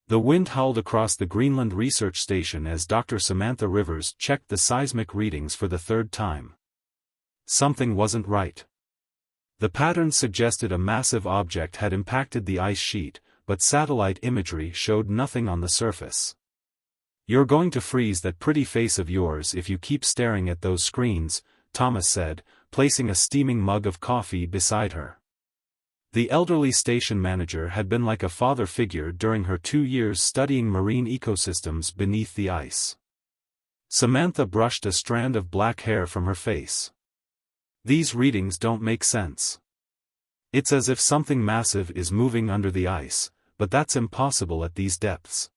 The wind howled across the Greenland research station as Dr. Samantha Rivers checked the seismic readings for the third time. Something wasn't right. The patterns suggested a massive object had impacted the ice sheet, but satellite imagery showed nothing on the surface. "You're going to freeze that pretty face of yours if you keep staring at those screens," Thomas said, placing a steaming mug of coffee beside her. The elderly station manager had been like a father figure during her 2 years studying marine ecosystems beneath the ice. Samantha brushed a strand of black hair from her face. "These readings don't make sense. It's as if something massive is moving under the ice, but that's impossible at these depths."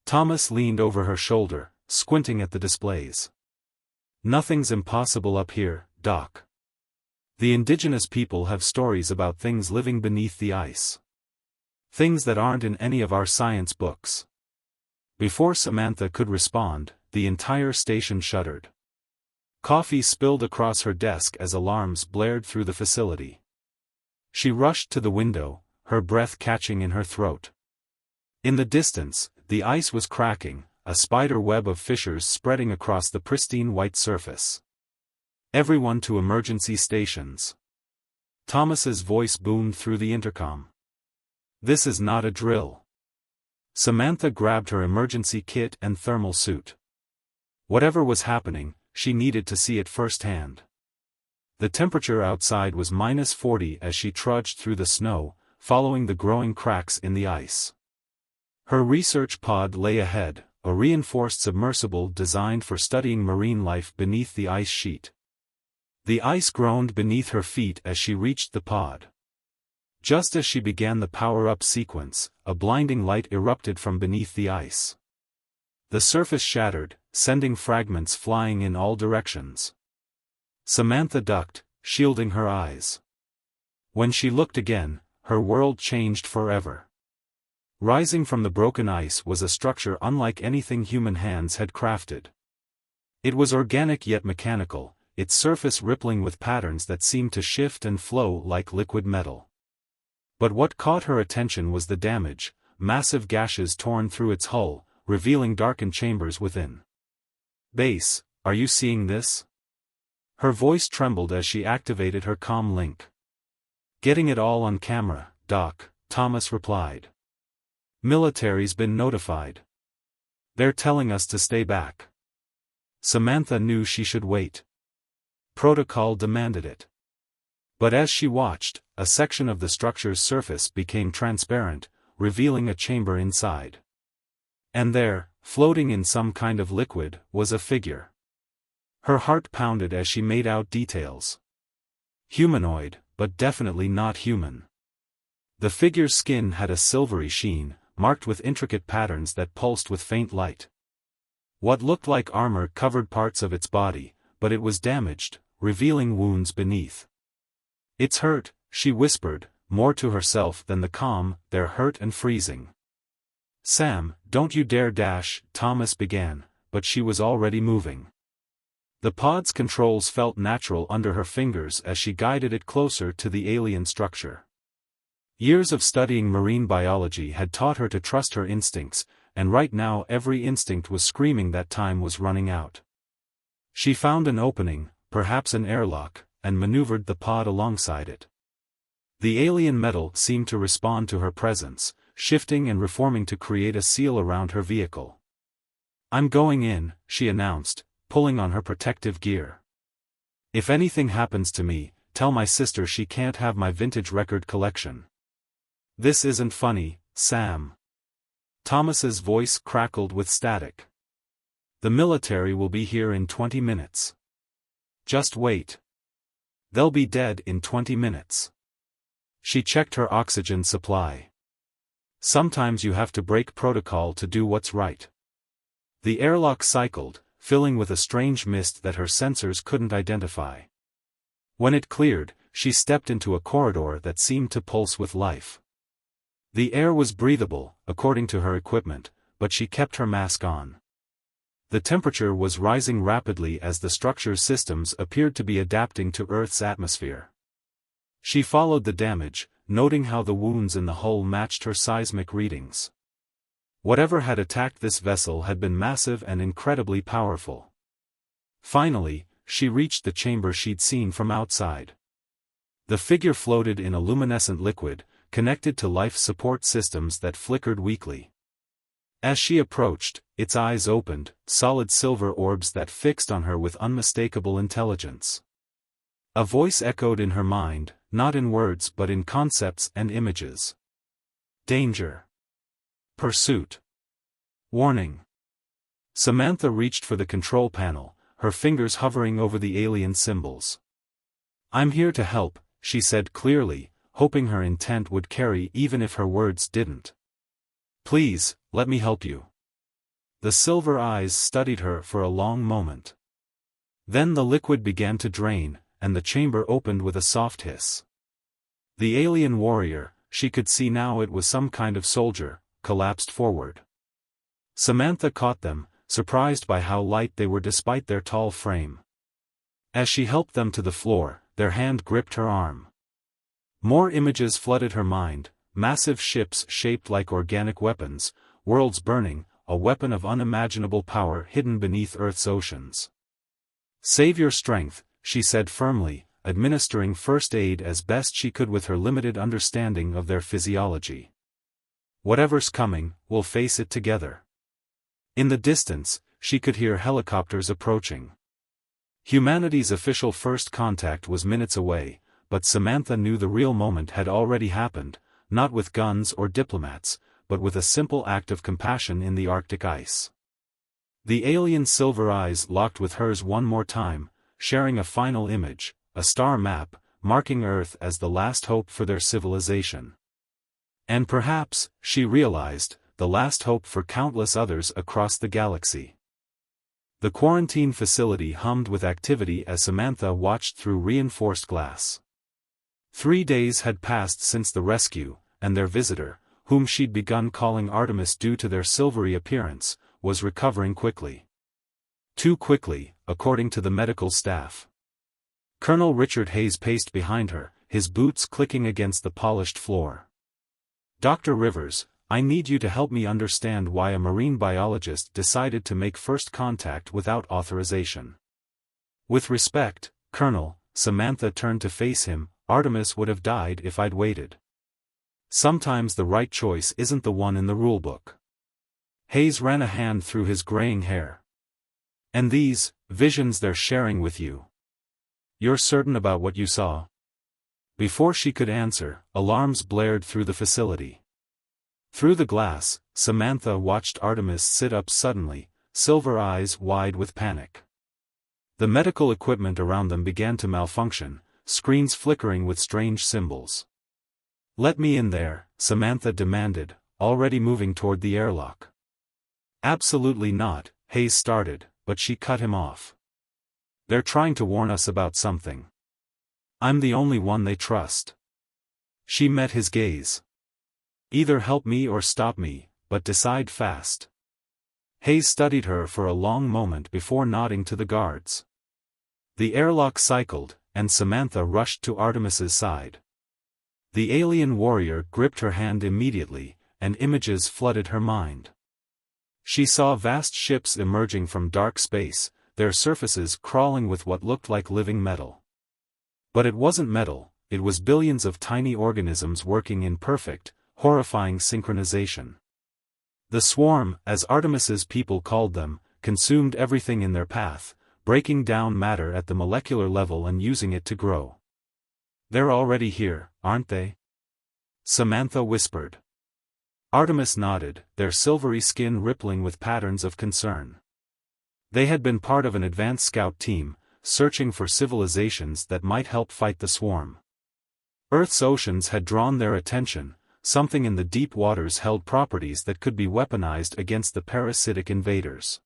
Thomas leaned over her shoulder, squinting at the displays. "Nothing's impossible up here, Doc. The indigenous people have stories about things living beneath the ice. Things that aren't in any of our science books." Before Samantha could respond, the entire station shuddered. Coffee spilled across her desk as alarms blared through the facility. She rushed to the window, her breath catching in her throat. In the distance, the ice was cracking, a spider web of fissures spreading across the pristine white surface. "Everyone to emergency stations." Thomas's voice boomed through the intercom. "This is not a drill." Samantha grabbed her emergency kit and thermal suit. Whatever was happening, she needed to see it firsthand. The temperature outside was -40 as she trudged through the snow, following the growing cracks in the ice. Her research pod lay ahead, a reinforced submersible designed for studying marine life beneath the ice sheet. The ice groaned beneath her feet as she reached the pod. Just as she began the power-up sequence, a blinding light erupted from beneath the ice. The surface shattered, sending fragments flying in all directions. Samantha ducked, shielding her eyes. When she looked again, her world changed forever. Rising from the broken ice was a structure unlike anything human hands had crafted. It was organic yet mechanical, its surface rippling with patterns that seemed to shift and flow like liquid metal. But what caught her attention was the damage, massive gashes torn through its hull, revealing darkened chambers within. "Base, are you seeing this?" Her voice trembled as she activated her comm link. "Getting it all on camera, Doc," Thomas replied. "Military's been notified. They're telling us to stay back." Samantha knew she should wait. Protocol demanded it. But as she watched, a section of the structure's surface became transparent, revealing a chamber inside. And there, floating in some kind of liquid, was a figure. Her heart pounded as she made out details. Humanoid, but definitely not human. The figure's skin had a silvery sheen, marked with intricate patterns that pulsed with faint light. What looked like armor covered parts of its body, but it was damaged, revealing wounds beneath. "It's hurt," she whispered, more to herself than the comm, "they're hurt and freezing." "Sam, don't you dare dash," Thomas began, but she was already moving. The pod's controls felt natural under her fingers as she guided it closer to the alien structure. Years of studying marine biology had taught her to trust her instincts, and right now every instinct was screaming that time was running out. She found an opening, perhaps an airlock, and maneuvered the pod alongside it. The alien metal seemed to respond to her presence, shifting and reforming to create a seal around her vehicle. "I'm going in," she announced, pulling on her protective gear. "If anything happens to me, tell my sister she can't have my vintage record collection." "This isn't funny, Sam." Thomas's voice crackled with static. "The military will be here in 20 minutes. Just wait. They'll be dead in 20 minutes. She checked her oxygen supply. "Sometimes you have to break protocol to do what's right." The airlock cycled, filling with a strange mist that her sensors couldn't identify. When it cleared, she stepped into a corridor that seemed to pulse with life. The air was breathable, according to her equipment, but she kept her mask on. The temperature was rising rapidly as the structure's systems appeared to be adapting to Earth's atmosphere. She followed the damage, noting how the wounds in the hull matched her seismic readings. Whatever had attacked this vessel had been massive and incredibly powerful. Finally, she reached the chamber she'd seen from outside. The figure floated in a luminescent liquid, connected to life support systems that flickered weakly. As she approached, its eyes opened, solid silver orbs that fixed on her with unmistakable intelligence. A voice echoed in her mind, not in words but in concepts and images. Danger. Pursuit. Warning. Samantha reached for the control panel, her fingers hovering over the alien symbols. "I'm here to help," she said clearly, hoping her intent would carry even if her words didn't. "Please, let me help you." The silver eyes studied her for a long moment. Then the liquid began to drain, and the chamber opened with a soft hiss. The alien warrior, she could see now it was some kind of soldier, collapsed forward. Samantha caught them, surprised by how light they were despite their tall frame. As she helped them to the floor, their hand gripped her arm. More images flooded her mind, massive ships shaped like organic weapons, worlds burning, a weapon of unimaginable power hidden beneath Earth's oceans. "Save your strength," she said firmly, administering first aid as best she could with her limited understanding of their physiology. "Whatever's coming, we'll face it together." In the distance, she could hear helicopters approaching. Humanity's official first contact was minutes away, but Samantha knew the real moment had already happened, not with guns or diplomats, but with a simple act of compassion in the Arctic ice. The alien silver eyes locked with hers one more time, sharing a final image, a star map, marking Earth as the last hope for their civilization. And perhaps, she realized, the last hope for countless others across the galaxy. The quarantine facility hummed with activity as Samantha watched through reinforced glass. 3 days had passed since the rescue, and their visitor, whom she'd begun calling Artemis due to their silvery appearance, was recovering quickly. Too quickly, according to the medical staff. Colonel Richard Hayes paced behind her, his boots clicking against the polished floor. "Dr. Rivers, I need you to help me understand why a marine biologist decided to make first contact without authorization." "With respect, Colonel," Samantha turned to face him, "Artemis would have died if I'd waited. Sometimes the right choice isn't the one in the rulebook." Hayes ran a hand through his graying hair. "And these visions they're sharing with you. You're certain about what you saw?" Before she could answer, alarms blared through the facility. Through the glass, Samantha watched Artemis sit up suddenly, silver eyes wide with panic. The medical equipment around them began to malfunction, screens flickering with strange symbols. "Let me in there," Samantha demanded, already moving toward the airlock. "Absolutely not," Hayes started, but she cut him off. "They're trying to warn us about something. I'm the only one they trust." She met his gaze. "Either help me or stop me, but decide fast." Hayes studied her for a long moment before nodding to the guards. The airlock cycled, and Samantha rushed to Artemis's side. The alien warrior gripped her hand immediately, and images flooded her mind. She saw vast ships emerging from dark space, their surfaces crawling with what looked like living metal. But it wasn't metal, it was billions of tiny organisms working in perfect, horrifying synchronization. The swarm, as Artemis's people called them, consumed everything in their path, breaking down matter at the molecular level and using it to grow. "They're already here, aren't they?" Samantha whispered. Artemis nodded, their silvery skin rippling with patterns of concern. They had been part of an advanced scout team, searching for civilizations that might help fight the swarm. Earth's oceans had drawn their attention. Something in the deep waters held properties that could be weaponized against the parasitic invaders.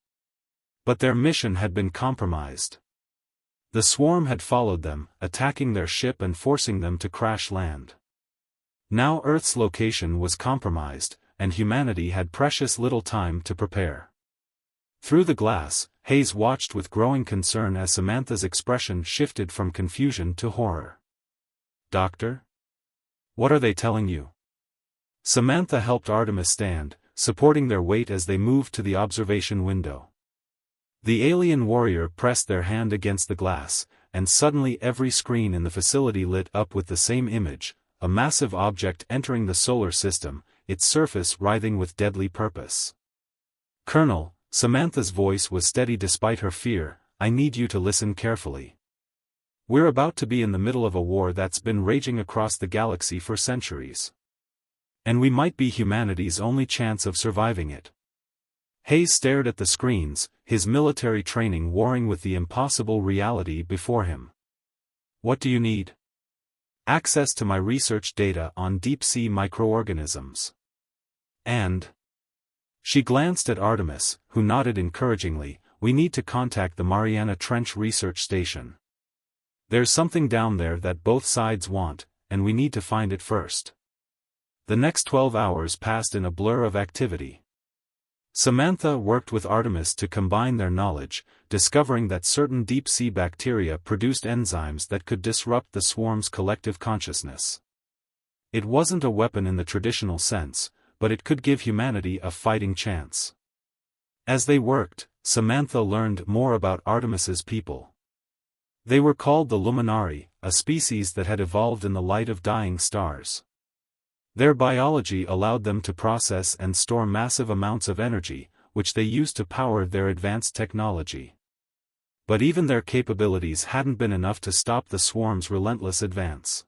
But their mission had been compromised. The swarm had followed them, attacking their ship and forcing them to crash land. Now Earth's location was compromised, and humanity had precious little time to prepare. Through the glass, Hayes watched with growing concern as Samantha's expression shifted from confusion to horror. "Doctor? What are they telling you?" Samantha helped Artemis stand, supporting their weight as they moved to the observation window. The alien warrior pressed their hand against the glass, and suddenly every screen in the facility lit up with the same image, a massive object entering the solar system, its surface writhing with deadly purpose. "Colonel," Samantha's voice was steady despite her fear, "I need you to listen carefully. We're about to be in the middle of a war that's been raging across the galaxy for centuries. And we might be humanity's only chance of surviving it." Hayes stared at the screens, his military training warring with the impossible reality before him. "What do you need?" "Access to my research data on deep-sea microorganisms. And..." She glanced at Artemis, who nodded encouragingly, "We need to contact the Mariana Trench Research Station. There's something down there that both sides want, and we need to find it first." The next 12 hours passed in a blur of activity. Samantha worked with Artemis to combine their knowledge, discovering that certain deep-sea bacteria produced enzymes that could disrupt the swarm's collective consciousness. It wasn't a weapon in the traditional sense, but it could give humanity a fighting chance. As they worked, Samantha learned more about Artemis's people. They were called the Luminari, a species that had evolved in the light of dying stars. Their biology allowed them to process and store massive amounts of energy, which they used to power their advanced technology. But even their capabilities hadn't been enough to stop the swarm's relentless advance.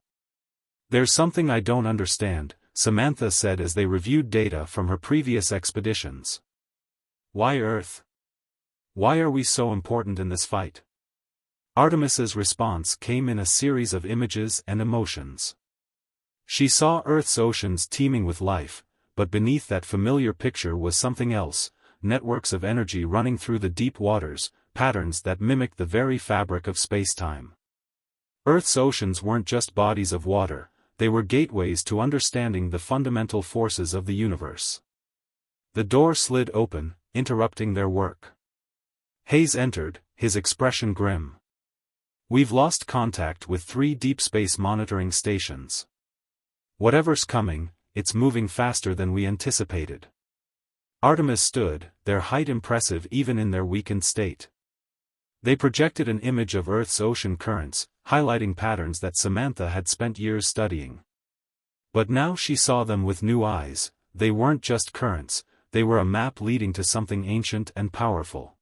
"There's something I don't understand," Samantha said as they reviewed data from her previous expeditions. "Why Earth? Why are we so important in this fight?" Artemis's response came in a series of images and emotions. She saw Earth's oceans teeming with life, but beneath that familiar picture was something else, networks of energy running through the deep waters, patterns that mimicked the very fabric of space-time. Earth's oceans weren't just bodies of water, they were gateways to understanding the fundamental forces of the universe. The door slid open, interrupting their work. Hayes entered, his expression grim. "We've lost contact with 3 deep space monitoring stations. Whatever's coming, it's moving faster than we anticipated." Artemis stood, their height impressive even in their weakened state. They projected an image of Earth's ocean currents, highlighting patterns that Samantha had spent years studying. But now she saw them with new eyes. They weren't just currents, they were a map leading to something ancient and powerful.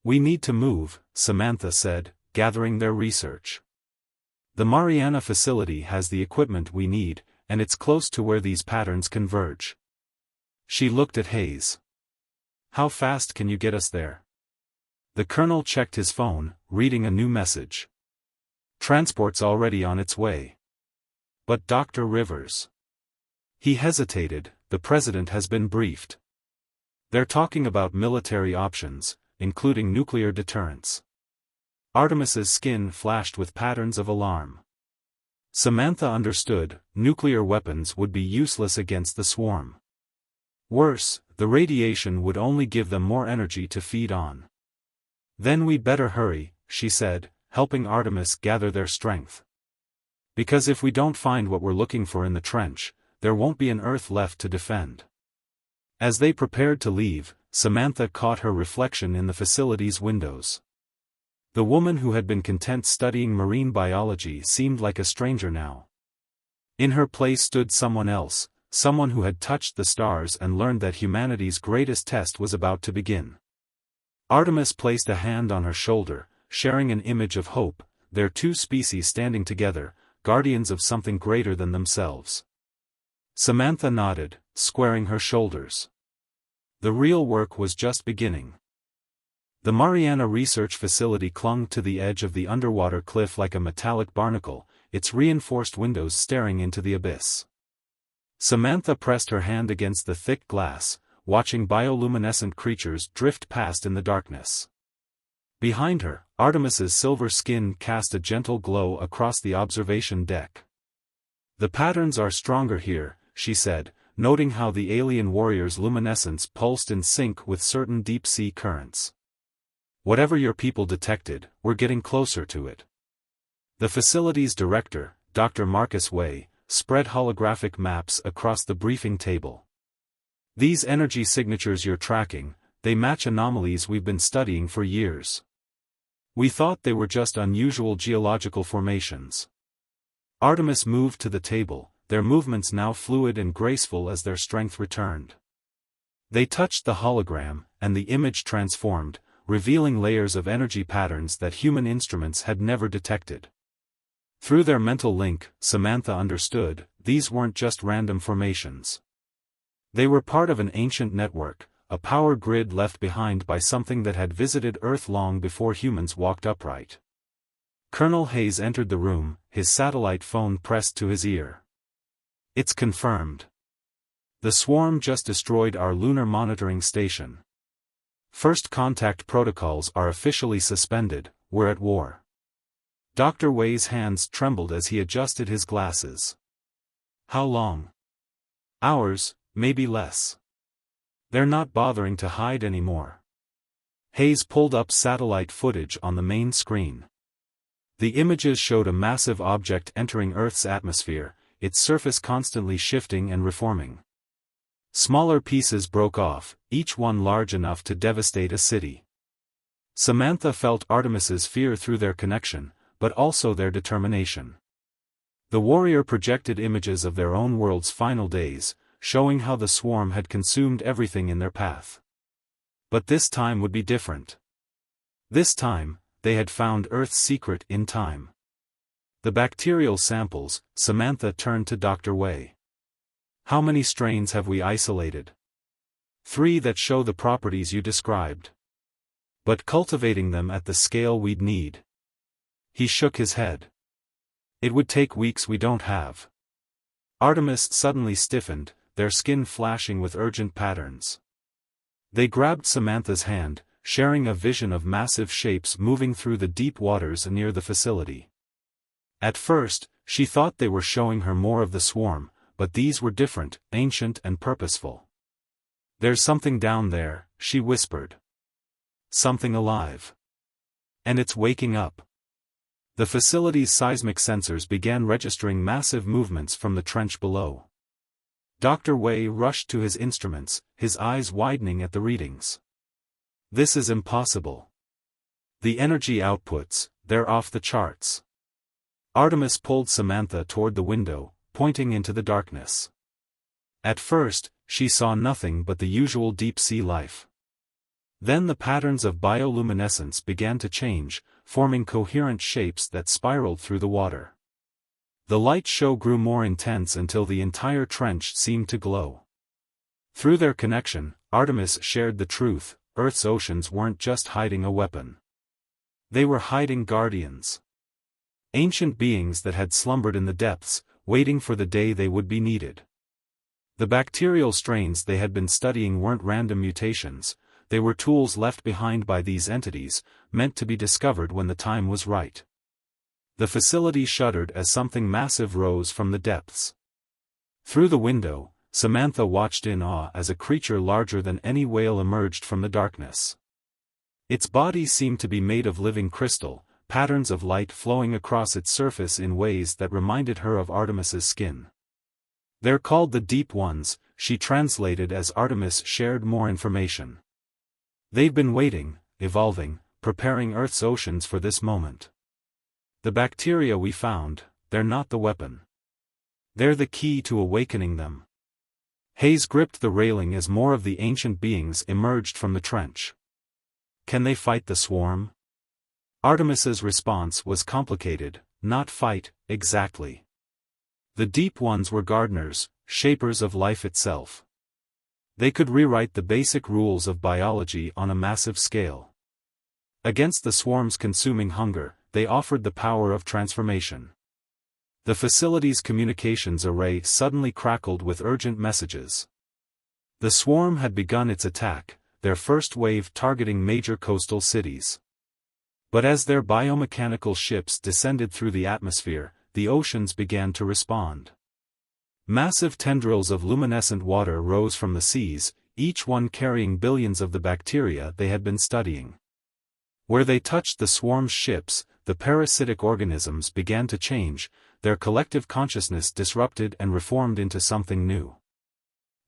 "We need to move," Samantha said, gathering their research. "The Mariana facility has the equipment we need, and it's close to where these patterns converge." She looked at Hayes. "How fast can you get us there?" The colonel checked his phone, reading a new message. "Transport's already on its way." "But Dr. Rivers..." He hesitated. "The president has been briefed. They're talking about military options, including nuclear deterrence." Artemis's skin flashed with patterns of alarm. Samantha understood, nuclear weapons would be useless against the swarm. Worse, the radiation would only give them more energy to feed on. "Then we'd better hurry," she said, helping Artemis gather their strength. "Because if we don't find what we're looking for in the trench, there won't be an Earth left to defend." As they prepared to leave, Samantha caught her reflection in the facility's windows. The woman who had been content studying marine biology seemed like a stranger now. In her place stood someone else, someone who had touched the stars and learned that humanity's greatest test was about to begin. Artemis placed a hand on her shoulder, sharing an image of hope, their 2 species standing together, guardians of something greater than themselves. Samantha nodded, squaring her shoulders. The real work was just beginning. The Mariana Research Facility clung to the edge of the underwater cliff like a metallic barnacle, its reinforced windows staring into the abyss. Samantha pressed her hand against the thick glass, watching bioluminescent creatures drift past in the darkness. Behind her, Artemis's silver skin cast a gentle glow across the observation deck. "The patterns are stronger here," she said, noting how the alien warrior's luminescence pulsed in sync with certain deep-sea currents. "Whatever your people detected, we're getting closer to it." The facility's director, Dr. Marcus Way, spread holographic maps across the briefing table. These energy signatures you're tracking, they match anomalies we've been studying for years. We thought they were just unusual geological formations. Artemis moved to the table, their movements now fluid and graceful as their strength returned. They touched the hologram, and the image transformed, revealing layers of energy patterns that human instruments had never detected. Through their mental link, Samantha understood, these weren't just random formations. They were part of an ancient network, a power grid left behind by something that had visited Earth long before humans walked upright. Colonel Hayes entered the room, his satellite phone pressed to his ear. "It's confirmed. The swarm just destroyed our lunar monitoring station. First contact protocols are officially suspended, we're at war." Dr. Wei's hands trembled as he adjusted his glasses. "How long?" "Hours, maybe less. They're not bothering to hide anymore." Hayes pulled up satellite footage on the main screen. The images showed a massive object entering Earth's atmosphere, its surface constantly shifting and reforming. Smaller pieces broke off, each one large enough to devastate a city. Samantha felt Artemis's fear through their connection, but also their determination. The warrior projected images of their own world's final days, showing how the swarm had consumed everything in their path. But this time would be different. This time, they had found Earth's secret in time. The bacterial samples, Samantha turned to Dr. Wei. "How many strains have we isolated?" "3 that show the properties you described. But cultivating them at the scale we'd need." He shook his head. "It would take weeks we don't have." Artemis suddenly stiffened, their skin flashing with urgent patterns. They grabbed Samantha's hand, sharing a vision of massive shapes moving through the deep waters near the facility. At first, she thought they were showing her more of the swarm, but these were different, ancient and purposeful. "There's something down there," she whispered. "Something alive. And it's waking up." The facility's seismic sensors began registering massive movements from the trench below. Dr. Wei rushed to his instruments, his eyes widening at the readings. "This is impossible. The energy outputs, they're off the charts." Artemis pulled Samantha toward the window, pointing into the darkness. At first, she saw nothing but the usual deep-sea life. Then the patterns of bioluminescence began to change, forming coherent shapes that spiraled through the water. The light show grew more intense until the entire trench seemed to glow. Through their connection, Artemis shared the truth: Earth's oceans weren't just hiding a weapon. They were hiding guardians. Ancient beings that had slumbered in the depths, waiting for the day they would be needed. The bacterial strains they had been studying weren't random mutations, they were tools left behind by these entities, meant to be discovered when the time was right. The facility shuddered as something massive rose from the depths. Through the window, Samantha watched in awe as a creature larger than any whale emerged from the darkness. Its body seemed to be made of living crystal, patterns of light flowing across its surface in ways that reminded her of Artemis's skin. "They're called the Deep Ones," she translated as Artemis shared more information. "They've been waiting, evolving, preparing Earth's oceans for this moment. The bacteria we found, they're not the weapon. They're the key to awakening them." Hayes gripped the railing as more of the ancient beings emerged from the trench. "Can they fight the swarm?" Artemis's response was complicated: "Not fight, exactly. The Deep Ones were gardeners, shapers of life itself. They could rewrite the basic rules of biology on a massive scale. Against the swarm's consuming hunger, they offered the power of transformation." The facility's communications array suddenly crackled with urgent messages. The swarm had begun its attack, their first wave targeting major coastal cities. But as their biomechanical ships descended through the atmosphere, the oceans began to respond. Massive tendrils of luminescent water rose from the seas, each one carrying billions of the bacteria they had been studying. Where they touched the swarm's ships, the parasitic organisms began to change, their collective consciousness disrupted and reformed into something new.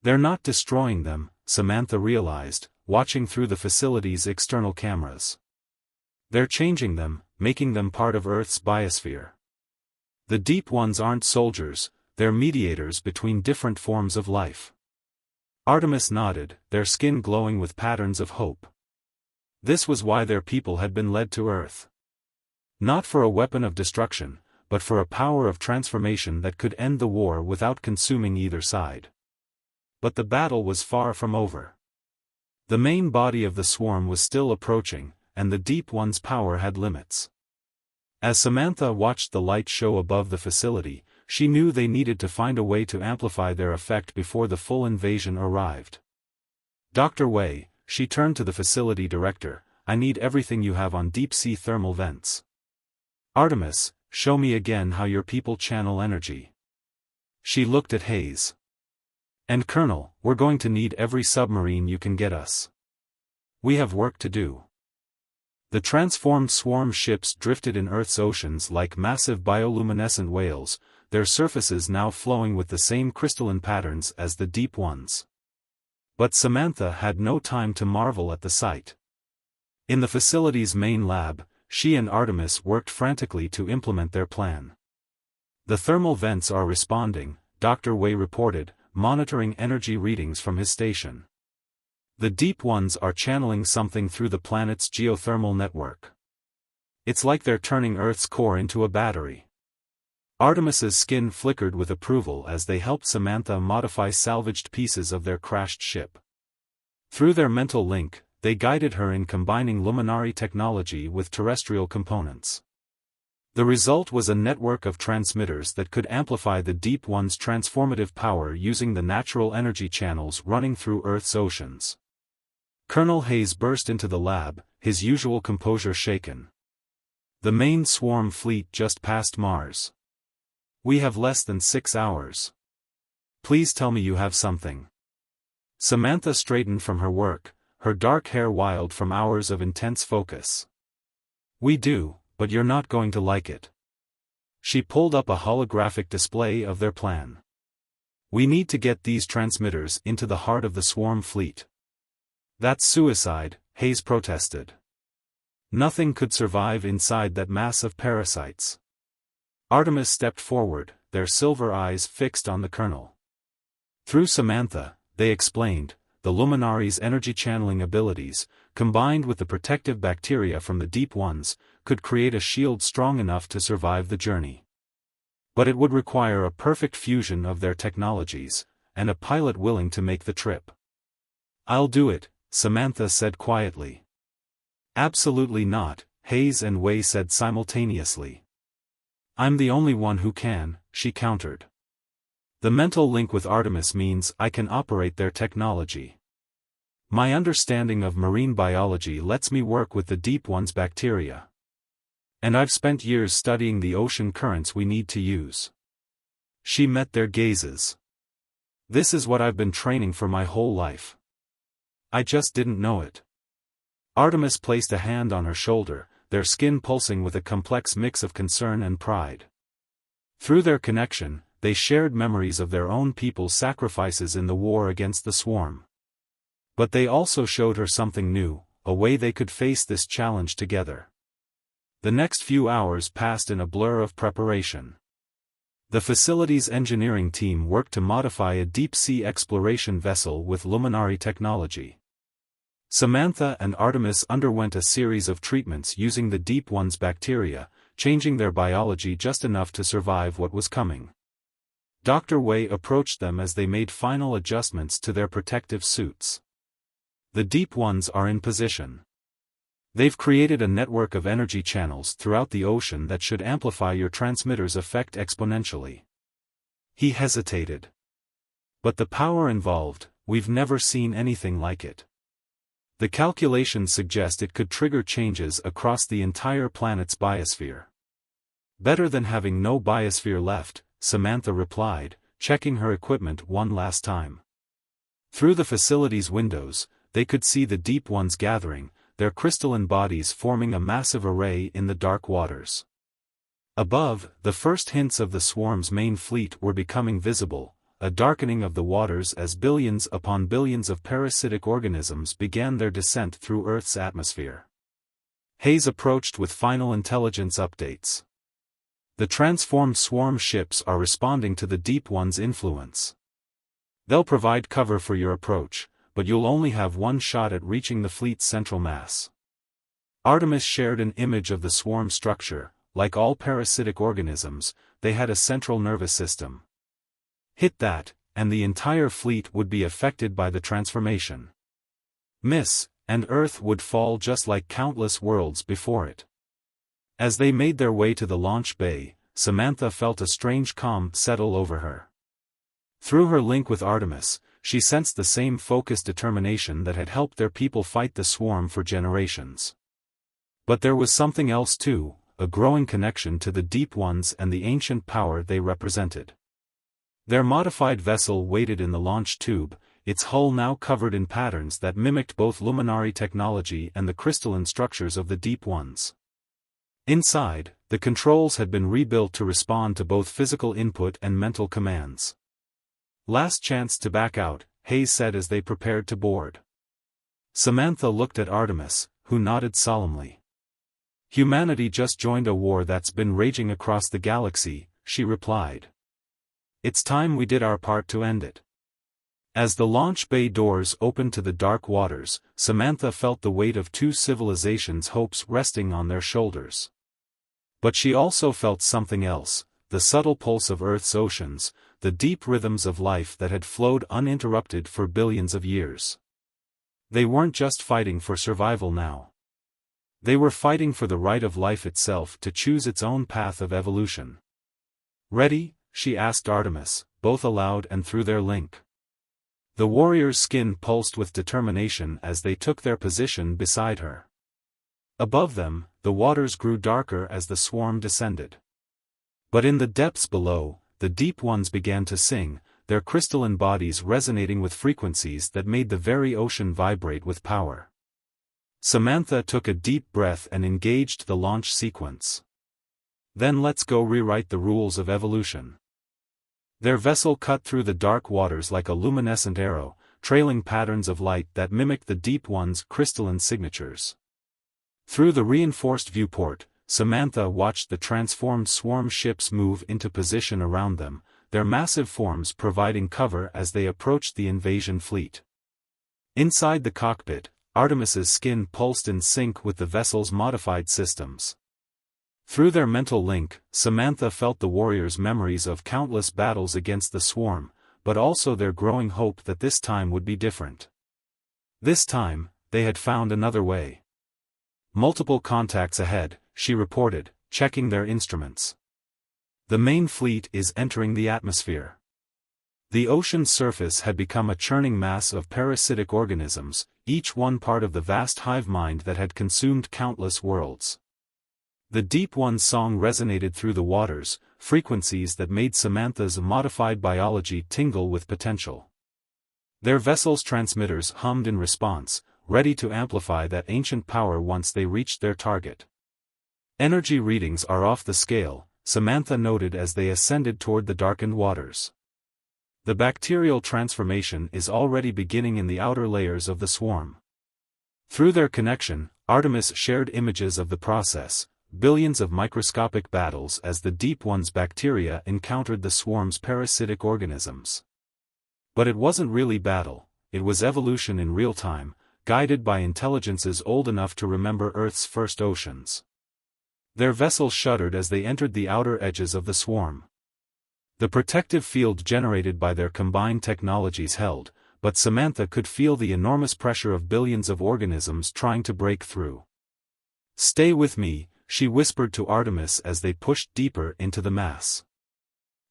They're not destroying them, Samantha realized, watching through the facility's external cameras. They're changing them, making them part of Earth's biosphere. The deep ones aren't soldiers, they're mediators between different forms of life. Artemis nodded, their skin glowing with patterns of hope. This was why their people had been led to Earth. Not for a weapon of destruction, but for a power of transformation that could end the war without consuming either side. But the battle was far from over. The main body of the swarm was still approaching, and the Deep One's power had limits. As Samantha watched the light show above the facility, she knew they needed to find a way to amplify their effect before the full invasion arrived. Dr. Wei, she turned to the facility director, I need everything you have on deep-sea thermal vents. Artemis, show me again how your people channel energy. She looked at Hayes. And Colonel, we're going to need every submarine you can get us. We have work to do. The transformed swarm ships drifted in Earth's oceans like massive bioluminescent whales, their surfaces now flowing with the same crystalline patterns as the deep ones. But Samantha had no time to marvel at the sight. In the facility's main lab, she and Artemis worked frantically to implement their plan. The thermal vents are responding, Dr. Wei reported, monitoring energy readings from his station. The deep ones are channeling something through the planet's geothermal network. It's like they're turning Earth's core into a battery. Artemis's skin flickered with approval as they helped Samantha modify salvaged pieces of their crashed ship. Through their mental link, they guided her in combining luminary technology with terrestrial components. The result was a network of transmitters that could amplify the Deep One's transformative power using the natural energy channels running through Earth's oceans. Colonel Hayes burst into the lab, his usual composure shaken. The main swarm fleet just passed Mars. We have less than 6 hours. Please tell me you have something. Samantha straightened from her work, her dark hair wild from hours of intense focus. We do, but you're not going to like it. She pulled up a holographic display of their plan. We need to get these transmitters into the heart of the swarm fleet. That's suicide, Hayes protested. Nothing could survive inside that mass of parasites. Artemis stepped forward, their silver eyes fixed on the colonel. Through Samantha, they explained, the Luminary's energy-channeling abilities, combined with the protective bacteria from the Deep Ones, could create a shield strong enough to survive the journey. But it would require a perfect fusion of their technologies, and a pilot willing to make the trip. I'll do it, Samantha said quietly. Absolutely not, Hayes and Wei said simultaneously. I'm the only one who can, she countered. The mental link with Artemis means I can operate their technology. My understanding of marine biology lets me work with the Deep One's bacteria. And I've spent years studying the ocean currents we need to use. She met their gazes. This is what I've been training for my whole life. I just didn't know it. Artemis placed a hand on her shoulder, their skin pulsing with a complex mix of concern and pride. Through their connection, they shared memories of their own people's sacrifices in the war against the swarm. But they also showed her something new, a way they could face this challenge together. The next few hours passed in a blur of preparation. The facility's engineering team worked to modify a deep-sea exploration vessel with luminary technology. Samantha and Artemis underwent a series of treatments using the Deep One's bacteria, changing their biology just enough to survive what was coming. Dr. Wei approached them as they made final adjustments to their protective suits. The Deep Ones are in position. They've created a network of energy channels throughout the ocean that should amplify your transmitter's effect exponentially. He hesitated. But the power involved, we've never seen anything like it. The calculations suggest it could trigger changes across the entire planet's biosphere. Better than having no biosphere left, Samantha replied, checking her equipment one last time. Through the facility's windows, they could see the Deep Ones gathering, their crystalline bodies forming a massive array in the dark waters. Above, the first hints of the swarm's main fleet were becoming visible, a darkening of the waters as billions upon billions of parasitic organisms began their descent through Earth's atmosphere. Hayes approached with final intelligence updates. The transformed swarm ships are responding to the Deep One's influence. They'll provide cover for your approach, but you'll only have one shot at reaching the fleet's central mass. Artemis shared an image of the swarm structure. Like all parasitic organisms, they had a central nervous system. Hit that, and the entire fleet would be affected by the transformation. Miss, and Earth would fall just like countless worlds before it. As they made their way to the launch bay, Samantha felt a strange calm settle over her. Through her link with Artemis, she sensed the same focused determination that had helped their people fight the swarm for generations. But there was something else too, a growing connection to the Deep Ones and the ancient power they represented. Their modified vessel waited in the launch tube, its hull now covered in patterns that mimicked both luminary technology and the crystalline structures of the Deep Ones. Inside, the controls had been rebuilt to respond to both physical input and mental commands. Last chance to back out, Hayes said as they prepared to board. Samantha looked at Artemis, who nodded solemnly. Humanity just joined a war that's been raging across the galaxy, she replied. It's time we did our part to end it. As the launch bay doors opened to the dark waters, Samantha felt the weight of two civilizations' hopes resting on their shoulders. But she also felt something else, the subtle pulse of Earth's oceans, the deep rhythms of life that had flowed uninterrupted for billions of years. They weren't just fighting for survival now. They were fighting for the right of life itself to choose its own path of evolution. Ready? She asked Artemis, both aloud and through their link. The warrior's skin pulsed with determination as they took their position beside her. Above them, the waters grew darker as the swarm descended. But in the depths below, the Deep Ones began to sing, their crystalline bodies resonating with frequencies that made the very ocean vibrate with power. Samantha took a deep breath and engaged the launch sequence. Then let's go rewrite the rules of evolution. Their vessel cut through the dark waters like a luminescent arrow, trailing patterns of light that mimicked the Deep One's crystalline signatures. Through the reinforced viewport, Samantha watched the transformed swarm ships move into position around them, their massive forms providing cover as they approached the invasion fleet. Inside the cockpit, Artemis's skin pulsed in sync with the vessel's modified systems. Through their mental link, Samantha felt the warriors' memories of countless battles against the swarm, but also their growing hope that this time would be different. This time, they had found another way. Multiple contacts ahead, she reported, checking their instruments. The main fleet is entering the atmosphere. The ocean's surface had become a churning mass of parasitic organisms, each one part of the vast hive mind that had consumed countless worlds. The Deep One's song resonated through the waters, frequencies that made Samantha's modified biology tingle with potential. Their vessel's transmitters hummed in response, ready to amplify that ancient power once they reached their target. Energy readings are off the scale, Samantha noted as they ascended toward the darkened waters. The bacterial transformation is already beginning in the outer layers of the swarm. Through their connection, Artemis shared images of the process, billions of microscopic battles as the Deep One's bacteria encountered the swarm's parasitic organisms. But it wasn't really battle, it was evolution in real time, guided by intelligences old enough to remember Earth's first oceans. Their vessel shuddered as they entered the outer edges of the swarm. The protective field generated by their combined technologies held, but Samantha could feel the enormous pressure of billions of organisms trying to break through. "Stay with me," she whispered to Artemis as they pushed deeper into the mass.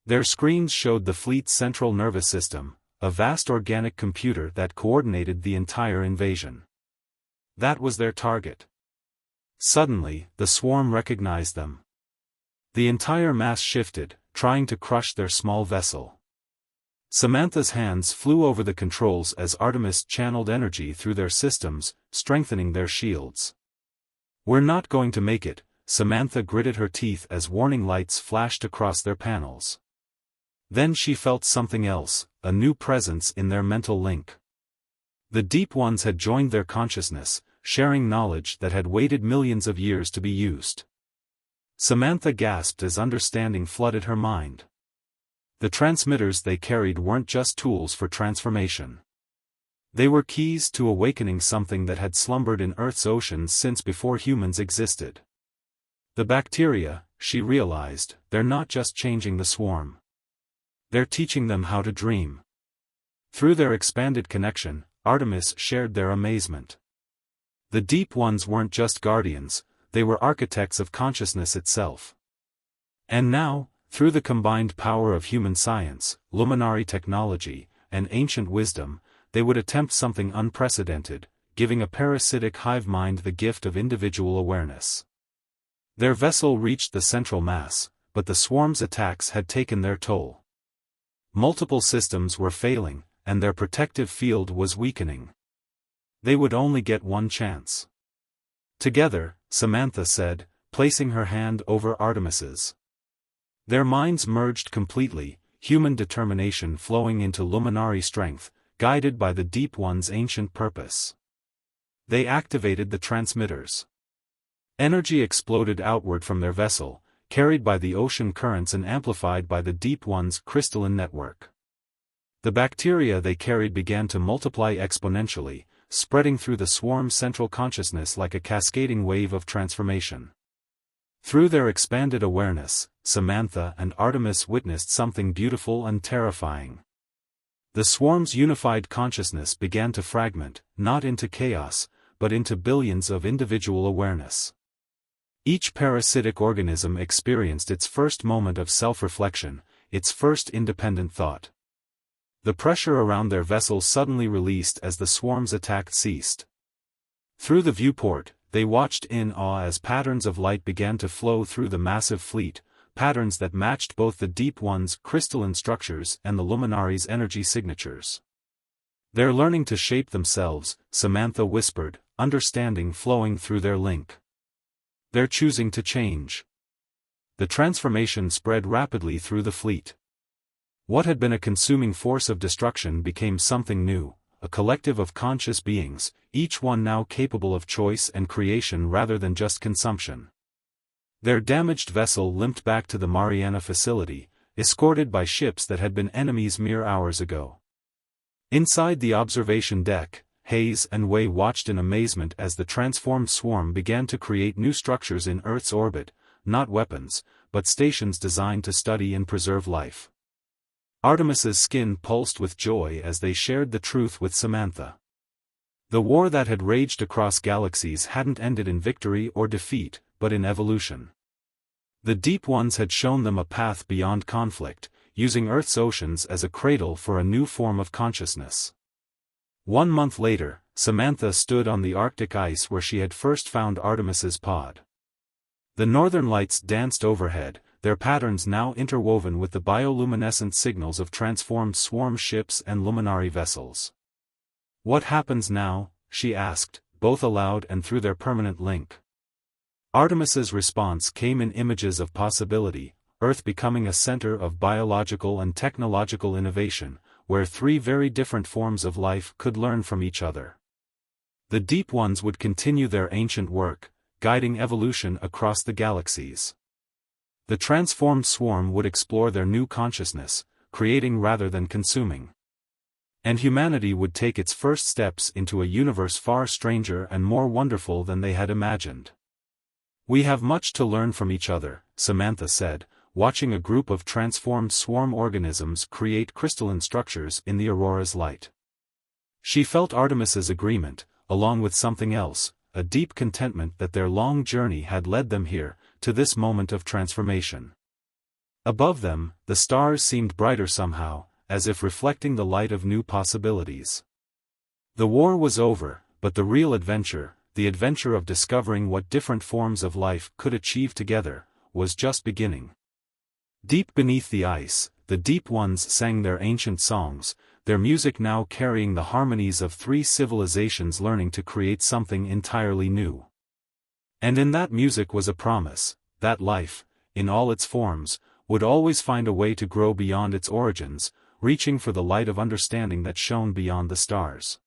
Their screens showed the fleet's central nervous system, a vast organic computer that coordinated the entire invasion. That was their target. Suddenly, the swarm recognized them. The entire mass shifted, trying to crush their small vessel. Samantha's hands flew over the controls as Artemis channeled energy through their systems, strengthening their shields. "We're not going to make it," Samantha gritted her teeth as warning lights flashed across their panels. Then she felt something else, a new presence in their mental link. The Deep Ones had joined their consciousness, sharing knowledge that had waited millions of years to be used. Samantha gasped as understanding flooded her mind. The transmitters they carried weren't just tools for transformation. They were keys to awakening something that had slumbered in Earth's oceans since before humans existed. The bacteria, she realized, they're not just changing the swarm. They're teaching them how to dream. Through their expanded connection, Artemis shared their amazement. The Deep Ones weren't just guardians, they were architects of consciousness itself. And now, through the combined power of human science, luminary technology, and ancient wisdom, they would attempt something unprecedented, giving a parasitic hive mind the gift of individual awareness. Their vessel reached the central mass, but the swarm's attacks had taken their toll. Multiple systems were failing, and their protective field was weakening. They would only get one chance. Together, Samantha said, placing her hand over Artemis's. Their minds merged completely, human determination flowing into luminary strength, guided by the Deep One's ancient purpose. They activated the transmitters. Energy exploded outward from their vessel, carried by the ocean currents and amplified by the Deep One's crystalline network. The bacteria they carried began to multiply exponentially, spreading through the swarm's central consciousness like a cascading wave of transformation. Through their expanded awareness, Samantha and Artemis witnessed something beautiful and terrifying. The swarm's unified consciousness began to fragment, not into chaos, but into billions of individual awareness. Each parasitic organism experienced its first moment of self-reflection, its first independent thought. The pressure around their vessels suddenly released as the swarm's attack ceased. Through the viewport, they watched in awe as patterns of light began to flow through the massive fleet, patterns that matched both the Deep One's crystalline structures and the luminary's energy signatures. They're learning to shape themselves, Samantha whispered, understanding flowing through their link. They're choosing to change. The transformation spread rapidly through the fleet. What had been a consuming force of destruction became something new, a collective of conscious beings, each one now capable of choice and creation rather than just consumption. Their damaged vessel limped back to the Mariana facility, escorted by ships that had been enemies mere hours ago. Inside the observation deck, Hayes and Wei watched in amazement as the transformed swarm began to create new structures in Earth's orbit, not weapons, but stations designed to study and preserve life. Artemis's skin pulsed with joy as they shared the truth with Samantha. The war that had raged across galaxies hadn't ended in victory or defeat, but in evolution. The Deep Ones had shown them a path beyond conflict, using Earth's oceans as a cradle for a new form of consciousness. 1 month later, Samantha stood on the Arctic ice where she had first found Artemis's pod. The northern lights danced overhead, their patterns now interwoven with the bioluminescent signals of transformed swarm ships and luminary vessels. "What happens now?" she asked, both aloud and through their permanent link. Artemis's response came in images of possibility, Earth becoming a center of biological and technological innovation, where 3 very different forms of life could learn from each other. The Deep Ones would continue their ancient work, guiding evolution across the galaxies. The transformed swarm would explore their new consciousness, creating rather than consuming. And humanity would take its first steps into a universe far stranger and more wonderful than they had imagined. "We have much to learn from each other," Samantha said, watching a group of transformed swarm organisms create crystalline structures in the aurora's light. She felt Artemis's agreement, along with something else, a deep contentment that their long journey had led them here, to this moment of transformation. Above them, the stars seemed brighter somehow, as if reflecting the light of new possibilities. The war was over, but the real adventure, the adventure of discovering what different forms of life could achieve together, was just beginning. Deep beneath the ice, the Deep Ones sang their ancient songs, their music now carrying the harmonies of 3 civilizations learning to create something entirely new. And in that music was a promise, that life, in all its forms, would always find a way to grow beyond its origins, reaching for the light of understanding that shone beyond the stars.